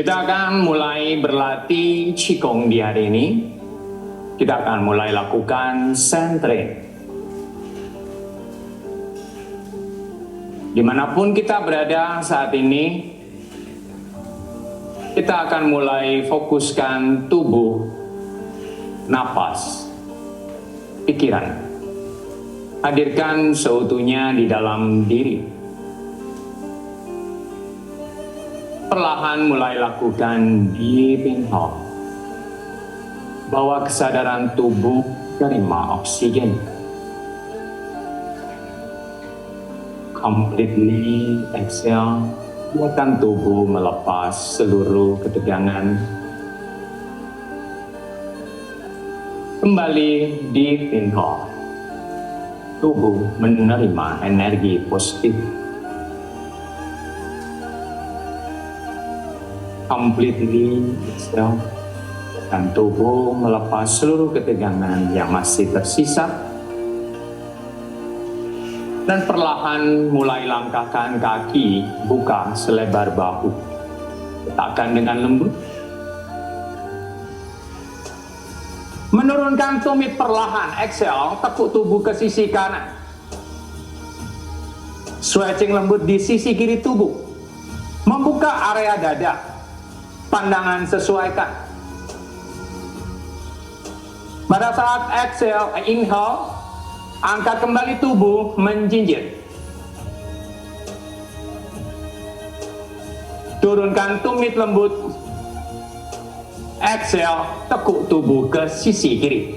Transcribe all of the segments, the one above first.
Kita akan mulai berlatih Qigong di hari ini. Kita akan mulai lakukan centering. Dimanapun kita berada saat ini, kita akan mulai fokuskan tubuh, napas, pikiran. Hadirkan seutuhnya di dalam diri. Perlahan mulai lakukan deep inhale. Bawa kesadaran tubuh terima oksigen. Completely exhale. Biarkan tubuh melepas seluruh ketegangan. Kembali deep inhale. Tubuh menerima energi positif. Completely exhale, dan tubuh melepas seluruh ketegangan yang masih tersisa. Dan perlahan mulai langkahkan kaki, buka selebar bahu. Letakkan dengan lembut. Menurunkan tumit perlahan, exhale, tekuk tubuh ke sisi kanan. Stretching lembut di sisi kiri tubuh. Membuka area dada. Pandangan sesuaikan. Pada saat exhale, inhale, angkat kembali tubuh menjinjit. Turunkan tumit lembut. Exhale, tekuk tubuh ke sisi kiri.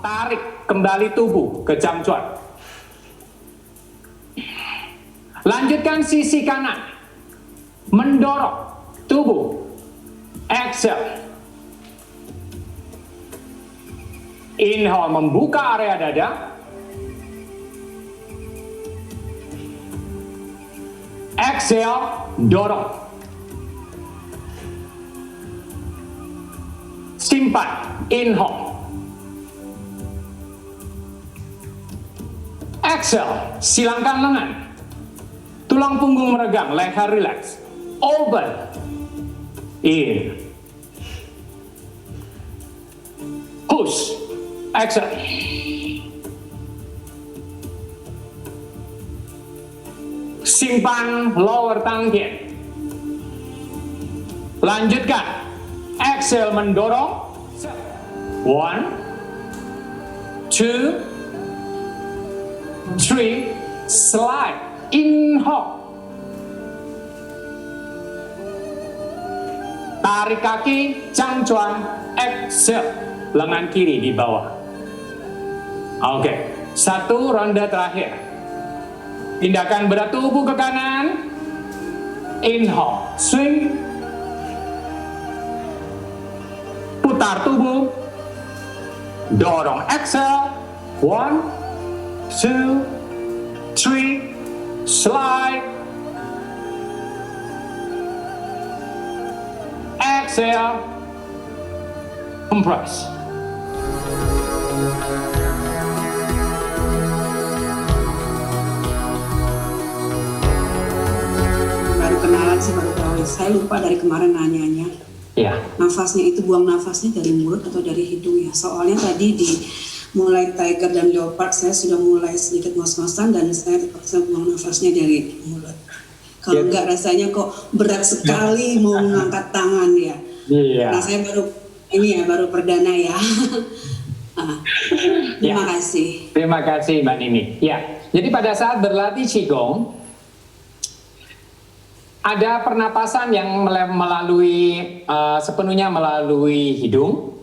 Tarik kembali tubuh ke camcuan. Lanjutkan sisi kanan. Mendorong tubuh. Exhale. Inhale, membuka area dada. Exhale, dorong. Simpan. Inhale. Exhale, silangkan lengan. Tulang punggung meregang, leher rileks. Open. In. Push. Exhale. Simpan lower tangkian. Lanjutkan. Exhale, mendorong. 1, 2, 3, slide. Inhale. Tarik kaki, camcuan, exhale. Lengan kiri di bawah. Oke, satu ronde terakhir. Pindahkan berat tubuh ke kanan. Inhale, swing. Putar tubuh. Dorong, exhale. 1, 2, 3, slide. Exhale, compress. Baru kenalan sih, baru tahu. Saya lupa dari kemarin nanyanya. Ya. Nafasnya itu buang nafasnya dari mulut atau dari hidung ya? Soalnya tadi di mulai tiger dan leopard saya sudah mulai sedikit ngos-ngosan dan saya terpaksa buang nafasnya dari mulut. Kalau enggak rasanya kok berat sekali mau mengangkat tangan ya. Iya. Nah saya baru perdana ya. Terima kasih. Terima kasih Mbak Nini. Ya, jadi pada saat berlatih Qigong, ada pernapasan yang melalui sepenuhnya melalui hidung.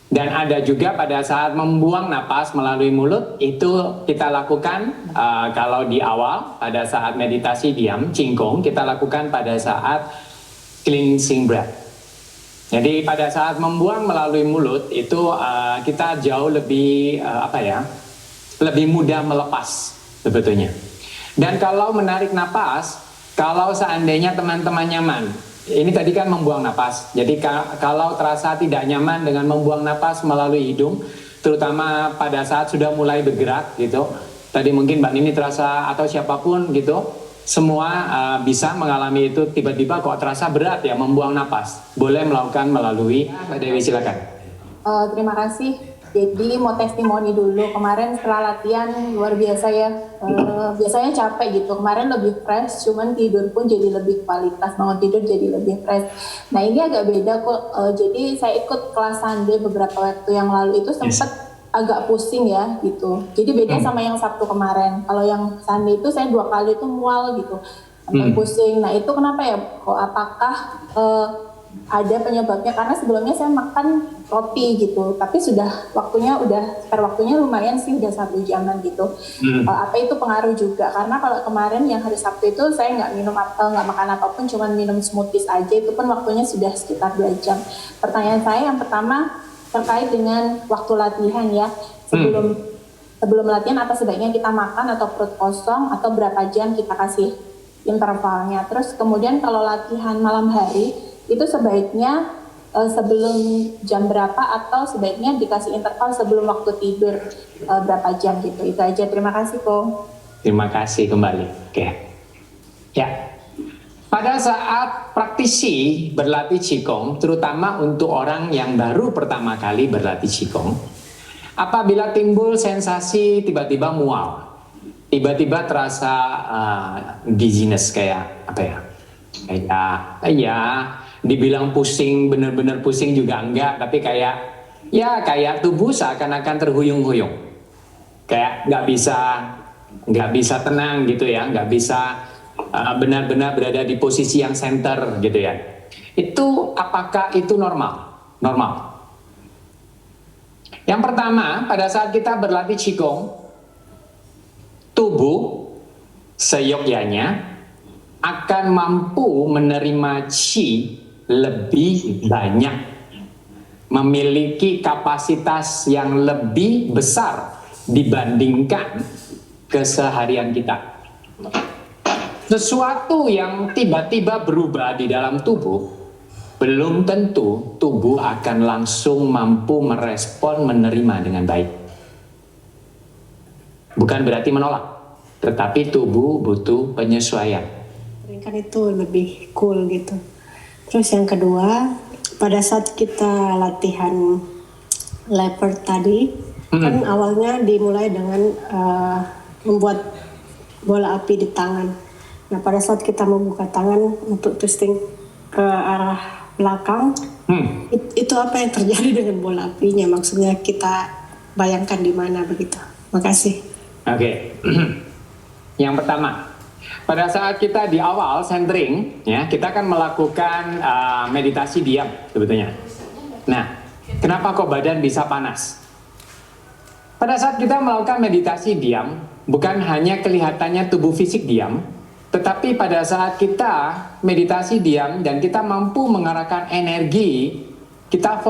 Dan ada juga pada saat membuang napas melalui mulut, itu kita lakukan kalau di awal pada saat meditasi diam, Qigong, kita lakukan pada saat cleansing breath. Jadi pada saat membuang melalui mulut itu kita jauh lebih lebih mudah melepas sebetulnya. Dan kalau menarik napas, kalau seandainya teman-teman nyaman, ini tadi kan membuang napas. Jadi kalau terasa tidak nyaman dengan membuang napas melalui hidung, terutama pada saat sudah mulai bergerak gitu. Tadi mungkin Mbak Nini terasa atau siapapun gitu, semua bisa mengalami itu, tiba-tiba kok terasa berat ya membuang napas. Boleh melakukan melalui Mbak Dewi, silakan. Terima kasih. Jadi mau testimoni dulu. Kemarin setelah latihan luar biasa ya. Biasanya capek gitu. Kemarin lebih fresh, cuman tidur pun jadi lebih kualitas. Bangun tidur jadi lebih fresh. Nah ini agak beda kok. Jadi saya ikut kelas Sunday beberapa waktu yang lalu itu sempat agak pusing ya gitu. Jadi beda sama yang Sabtu kemarin. Kalau yang Sunday itu saya 2 kali itu mual gitu. Sampai pusing. Nah itu kenapa ya? Kok apakah ada penyebabnya? Karena sebelumnya saya makan roti gitu, tapi spare waktunya lumayan sih, udah 1 jaman gitu. Apa itu pengaruh juga? Karena kalau kemarin yang hari Sabtu itu saya nggak makan apapun, cuman minum smoothies aja, itu pun waktunya sudah sekitar 2 jam. Pertanyaan saya yang pertama terkait dengan waktu latihan ya. Sebelum latihan apa sebaiknya kita makan atau perut kosong, atau berapa jam kita kasih intervalnya? Terus kemudian kalau latihan malam hari itu sebaiknya sebelum jam berapa, atau sebaiknya dikasih interval sebelum waktu tidur berapa jam gitu. Itu aja, terima kasih Ko. Terima kasih kembali. Oke. Ya. Pada saat praktisi berlatih Qigong, terutama untuk orang yang baru pertama kali berlatih Qigong, apabila timbul sensasi tiba-tiba mual, tiba-tiba terasa dizziness, kayak apa ya? Dibilang pusing, benar-benar pusing juga enggak, tapi kayak tubuh seakan-akan terhuyung-huyung, kayak nggak bisa tenang gitu ya, nggak bisa benar-benar berada di posisi yang center gitu ya. Itu apakah itu normal? Normal. Yang pertama, pada saat kita berlatih Qigong, tubuh seyogyanya akan mampu menerima Qi lebih banyak, memiliki kapasitas yang lebih besar dibandingkan keseharian kita. Sesuatu yang tiba-tiba berubah di dalam tubuh, belum tentu tubuh akan langsung mampu merespon, menerima dengan baik. Bukan berarti menolak, tetapi tubuh butuh penyesuaian. Kan itu lebih cool gitu. Terus yang kedua, pada saat kita latihan leopard tadi, kan awalnya dimulai dengan membuat bola api di tangan. Nah pada saat kita membuka tangan untuk twisting ke arah belakang, itu apa yang terjadi dengan bola apinya? Maksudnya kita bayangkan di mana begitu. Makasih. Oke. Yang pertama, pada saat kita di awal centering, ya, kita akan melakukan meditasi diam sebetulnya. Nah, kenapa kok badan bisa panas? Pada saat kita melakukan meditasi diam, bukan hanya kelihatannya tubuh fisik diam, tetapi pada saat kita meditasi diam dan kita mampu mengarahkan energi, kita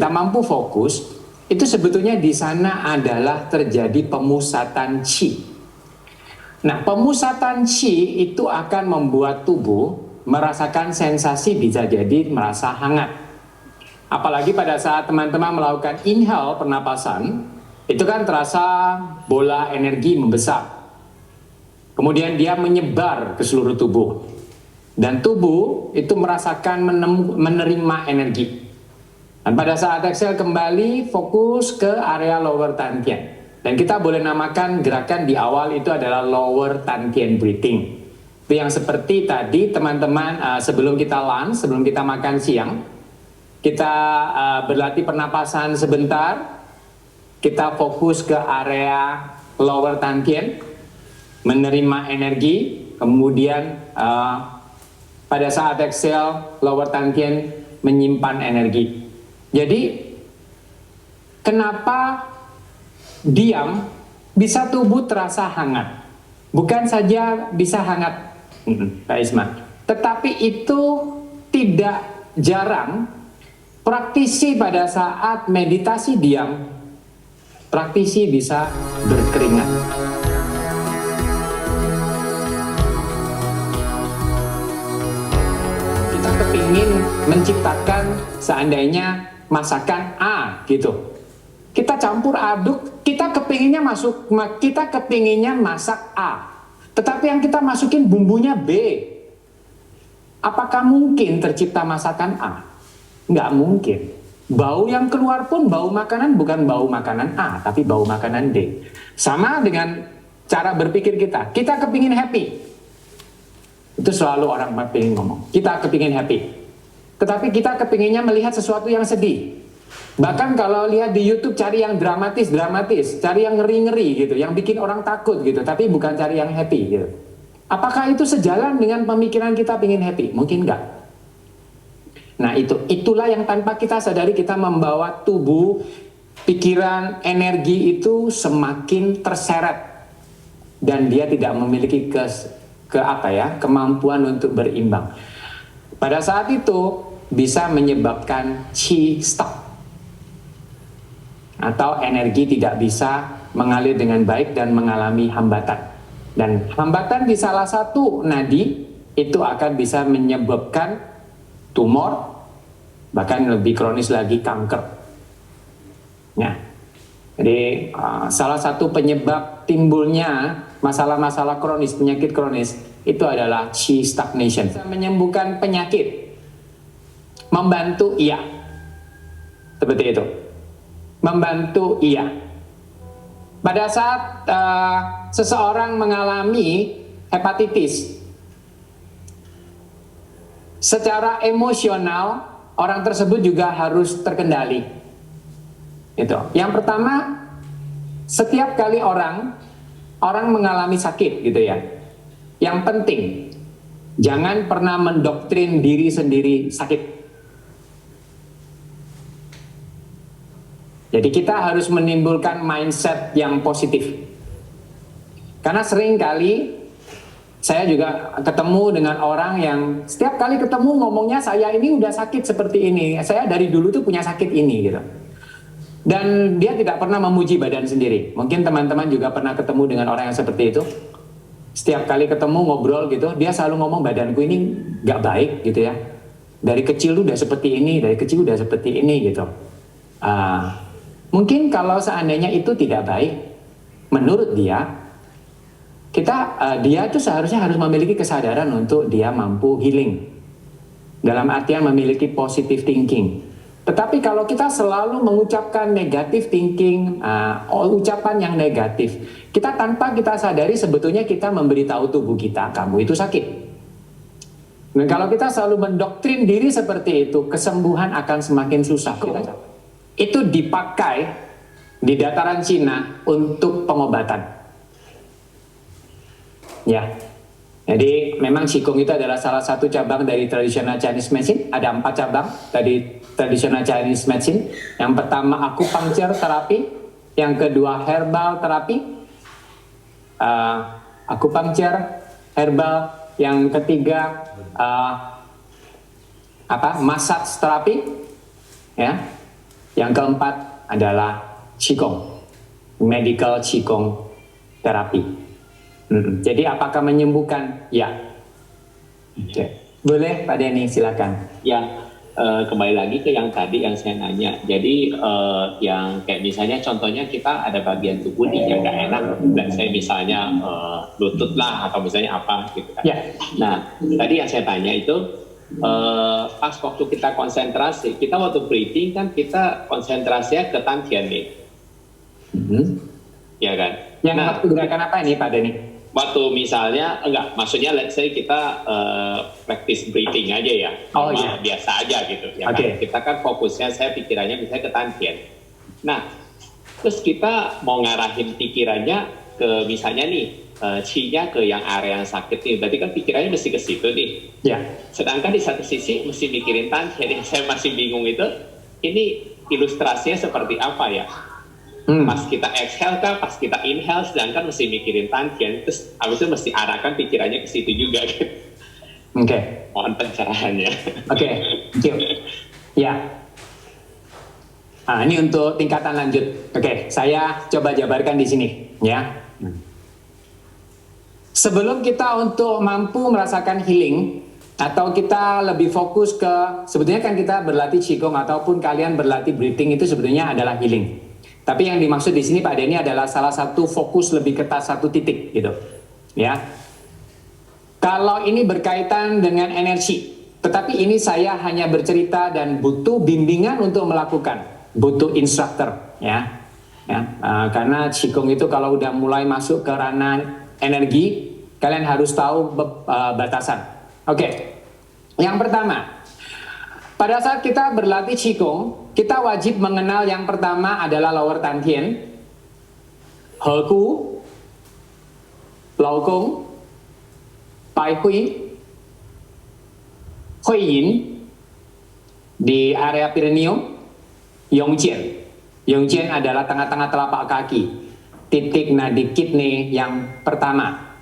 mampu fokus, itu sebetulnya di sana adalah terjadi pemusatan Qi. Nah, pemusatan Qi itu akan membuat tubuh merasakan sensasi, bisa jadi merasa hangat. Apalagi pada saat teman-teman melakukan inhale pernapasan, itu kan terasa bola energi membesar. Kemudian dia menyebar ke seluruh tubuh. Dan tubuh itu merasakan menerima energi. Dan pada saat exhale kembali fokus ke area lower dantian. Dan kita boleh namakan gerakan di awal itu adalah lower dantian breathing. Itu yang seperti tadi teman-teman sebelum kita lunch, sebelum kita makan siang, kita berlatih pernapasan sebentar, kita fokus ke area lower dantian, menerima energi, kemudian pada saat exhale lower dantian menyimpan energi. Jadi kenapa diam bisa tubuh terasa hangat? Bukan saja bisa hangat, Kak Isma, tetapi itu tidak jarang praktisi pada saat meditasi diam, praktisi bisa berkeringat. Kita kepingin menciptakan seandainya masakan A gitu. Kita campur aduk, kita kepinginnya masak A. Tetapi yang kita masukin bumbunya B. Apakah mungkin tercipta masakan A? Nggak mungkin. Bau yang keluar pun bau makanan bukan bau makanan A, tapi bau makanan D. Sama dengan cara berpikir kita. Kita kepingin happy. Itu selalu orang kepingin ngomong. Kita kepingin happy. Tetapi kita kepinginnya melihat sesuatu yang sedih. Bahkan kalau lihat di YouTube cari yang dramatis, cari yang ngeri-ngeri gitu, yang bikin orang takut gitu, tapi bukan cari yang happy gitu. Apakah itu sejalan dengan pemikiran kita pingin happy? Mungkin enggak. Nah itulah yang tanpa kita sadari kita membawa tubuh, pikiran, energi itu semakin terseret dan dia tidak memiliki kemampuan untuk berimbang. Pada saat itu bisa menyebabkan qi stuck atau energi tidak bisa mengalir dengan baik dan mengalami hambatan. Dan hambatan di salah satu nadi itu akan bisa menyebabkan tumor, bahkan lebih kronis lagi kanker. Nah, jadi salah satu penyebab timbulnya masalah-masalah kronis, penyakit kronis itu adalah qi stagnation. Bisa menyembuhkan penyakit, membantu iya, seperti itu. Membantu iya. Pada saat seseorang mengalami hepatitis, secara emosional orang tersebut juga harus terkendali. Itu. Yang pertama, setiap kali orang mengalami sakit gitu ya. Yang penting jangan pernah mendoktrin diri sendiri sakit. Jadi kita harus menimbulkan mindset yang positif. Karena sering kali saya juga ketemu dengan orang yang setiap kali ketemu ngomongnya saya ini udah sakit seperti ini. Saya dari dulu tuh punya sakit ini gitu. Dan dia tidak pernah memuji badan sendiri. Mungkin teman-teman juga pernah ketemu dengan orang yang seperti itu. Setiap kali ketemu ngobrol gitu, dia selalu ngomong badanku ini gak baik gitu ya. Dari kecil udah seperti ini, dari kecil udah seperti ini gitu. Mungkin kalau seandainya itu tidak baik, menurut dia, dia itu seharusnya harus memiliki kesadaran untuk dia mampu healing. Dalam artian memiliki positive thinking. Tetapi kalau kita selalu mengucapkan negative thinking, ucapan yang negatif, kita tanpa kita sadari sebetulnya kita memberitahu tubuh kita, kamu itu sakit. Dan kalau kita selalu mendoktrin diri seperti itu, kesembuhan akan semakin susah. Itu dipakai di dataran Cina untuk pengobatan. Ya, jadi memang Qigong itu adalah salah satu cabang dari traditional Chinese medicine. Ada 4 cabang dari traditional Chinese medicine. Yang pertama acupuncture terapi, yang kedua herbal terapi, acupuncture, herbal, yang ketiga massage terapi, ya. Yang keempat adalah Qigong, medical Qigong terapi. Jadi apakah menyembuhkan? Ya. Boleh Pak Denny, silakan. Ya, kembali lagi ke yang tadi yang saya nanya. Jadi yang kayak misalnya contohnya kita ada bagian tubuh nih yang nggak enak, dan saya misalnya lutut lah atau misalnya apa gitu kan. Ya. Nah, tadi yang saya tanya itu pas waktu kita konsentrasi, kita waktu breathing kan kita konsentrasinya ke Tantian nih. Ya kan? Yang waktu gerakan apa ini Pak Denny? Waktu misalnya, maksudnya let's say kita practice breathing aja ya, biasa aja gitu ya kan? Kita kan fokusnya, saya pikirannya misalnya ke Tantian. Nah, terus kita mau ngarahin pikirannya ke misalnya nih, Qi-nya ke yang area yang sakit nih, berarti kan pikirannya mesti ke situ nih. Ya. Sedangkan di satu sisi mesti mikirin Tantian, yang saya masih bingung itu, ini ilustrasinya seperti apa ya? Pas kita exhale kah, pas kita inhale, sedangkan mesti mikirin Tantian, terus habis itu mesti arahkan pikirannya ke situ juga gitu. Oke. Mohon pencerahannya. Oke, thank you. Ya. Nah, ini untuk tingkatan lanjut. Oke, saya coba jabarkan di sini, ya. Sebelum kita untuk mampu merasakan healing, atau kita lebih fokus ke, sebetulnya kan kita berlatih Qigong ataupun kalian berlatih breathing itu sebetulnya adalah healing. Tapi yang dimaksud di sini Pak Denny adalah salah satu fokus lebih ketat satu titik gitu. Ya. Kalau ini berkaitan dengan energi, tetapi ini saya hanya bercerita dan butuh bimbingan untuk melakukan, butuh instruktur, ya. Karena Qigong itu kalau udah mulai masuk ke ranah energi, kalian harus tahu batasan. Oke. Yang pertama, pada saat kita berlatih Qigong, kita wajib mengenal yang pertama adalah lower Dantian, Heku, Laogong, Bai Hui, Hui Yin di area perineum, Yongjian. Yongjian adalah tengah-tengah telapak kaki, titik nadi kidney yang pertama.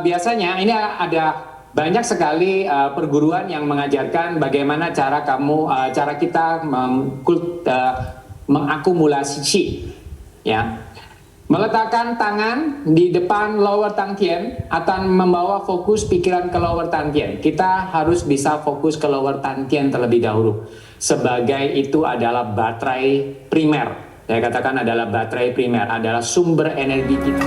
Biasanya ini ada banyak sekali perguruan yang mengajarkan bagaimana cara kita mengakumulasi qi, ya. Meletakkan tangan di depan lower Dantian akan membawa fokus pikiran ke lower Dantian. Kita harus bisa fokus ke lower Dantian terlebih dahulu. Sebagai itu adalah baterai primer. Saya katakan adalah baterai primer, adalah sumber energi kita.